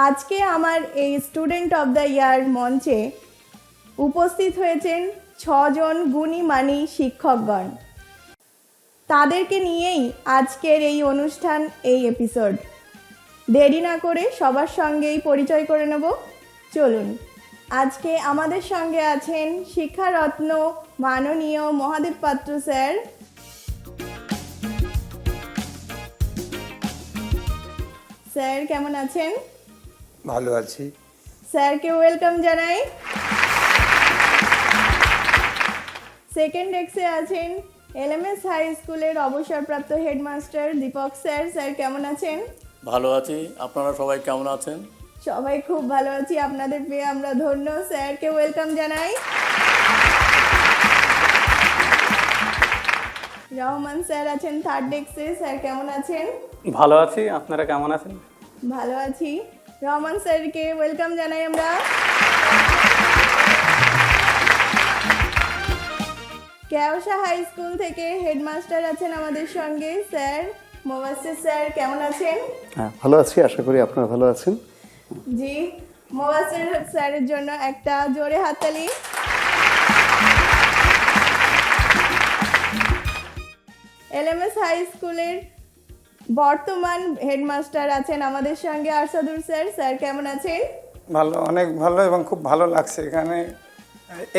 আজকে আমার এই স্টুডেন্ট অফ দ্য ইয়ার মঞ্চে উপস্থিত হয়েছেন 6 জন গুণী মানী শিক্ষকগণ। তাদেরকে নিয়েই আজকের এই অনুষ্ঠান, এই এপিসোড। দেরি না করে সবার সঙ্গেই পরিচয় করে নেব, চলুন। আজকে আমাদের সঙ্গে আছেন শিক্ষারত্ন মাননীয় মহাদেব পাত্র স্যার। স্যার কেমন আছেন? ভালো আছি। স্যারকে ওয়েলকাম জানাই। সেকেন্ড ডেস্কে আছেন এলএমএস হাই স্কুলের অবসরপ্রাপ্ত হেডমাস্টার দীপক স্যার। স্যার কেমন আছেন? ভালো আছি, আপনারা সবাই কেমন আছেন? সবাই খুব ভালো আছি, আপনাদের পেয়ে আমরা ধন্য। স্যারকে ওয়েলকাম জানাই। রহমান স্যার আছেন থার্ড ডেস্কে। স্যার কেমন আছেন? ভালো আছি, আপনারা কেমন আছেন? ভালো আছি। রহমান স্যারকে ওয়েলকাম জানাই আমরা। কেওসা হাই স্কুল থেকে হেডমাস্টার আছেন আমাদের সঙ্গে স্যার মোবাশ্বের স্যার। কেমন আছেন? হ্যাঁ, ভালো আছি, আশা করি আপনারা ভালো আছেন। জি, মোবাশ্বের স্যারের জন্য একটা জোরে হাততালি। এলএমএস হাই স্কুলের বর্তমান হেডমাস্টার আছেন আমাদের সঙ্গে আরশাদুর স্যার। স্যার কেমন আছেন? ভালো, অনেক ভালো এবং খুব ভালো লাগছে এখানে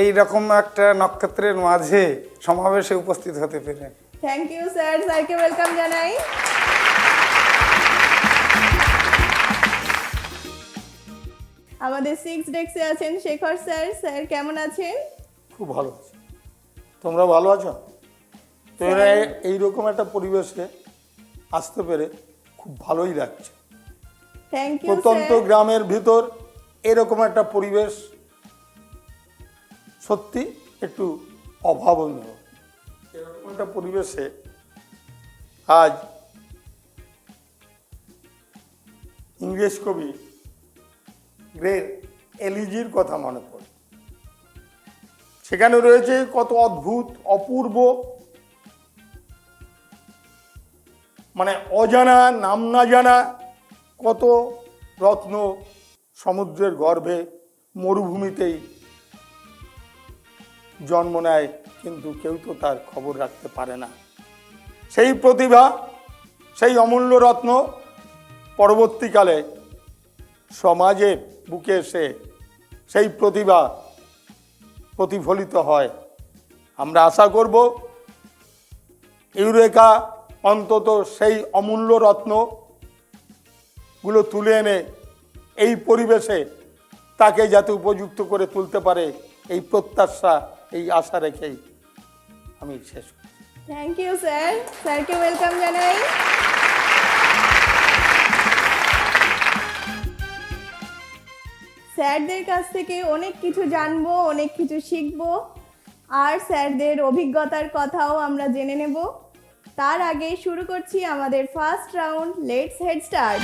এই রকম একটা নক্ষত্রের মাঝে সমাবেশে উপস্থিত হতে পেরে। Thank you sir. স্যারকে ওয়েলকাম জানাই। আমাদের সিক্স ডেস্কে আছেন শেখর স্যার। স্যার কেমন আছেন? খুব ভালো আছি। তোমরা ভালো আছো? তোমরা এইরকম একটা পরিবেশে আসতে পেরে খুব ভালোই লাগছে। থ্যাংক ইউ প্রত্যন্ত স্যার। গ্রামের ভিতর এরকম একটা পরিবেশ সত্যি একটু অভাবনীয়। এরকম একটা পরিবেশে আজ ইংরেজ কবি গ্রেট এলিজির কথা মনে পড়ে। সেখানে রয়েছে কত অদ্ভুত, অপূর্ব, মানে অজানা, নাম না জানা কত রত্ন সমুদ্রের গর্ভে মরুভূমিতেই জন্ম নেয়, কিন্তু কেউ তো তার খবর রাখতে পারে না। সেই প্রতিভা, সেই অমূল্য রত্ন পরবর্তীকালে সমাজের বুকে এসে সেই প্রতিভা প্রতিফলিত হয়। আমরা আশা করব ইউরেকা অন্তত সেই অমূল্য রত্নগুলো তুলে এনে এই পরিবেশে তাকে যাতে উপযুক্ত করে তুলতে পারে, এই প্রত্যাশা, এই আশা রেখেই আমি শেষ করি। Thank you sir. স্যারকে ওয়েলকাম জানাই। স্যারদের কাছ থেকে অনেক কিছু জানবো, অনেক কিছু শিখবো, আর স্যারদের অভিজ্ঞতার কথাও আমরা জেনে নেব। তার আগে শুরু করছি আমাদের first round. Let's head start.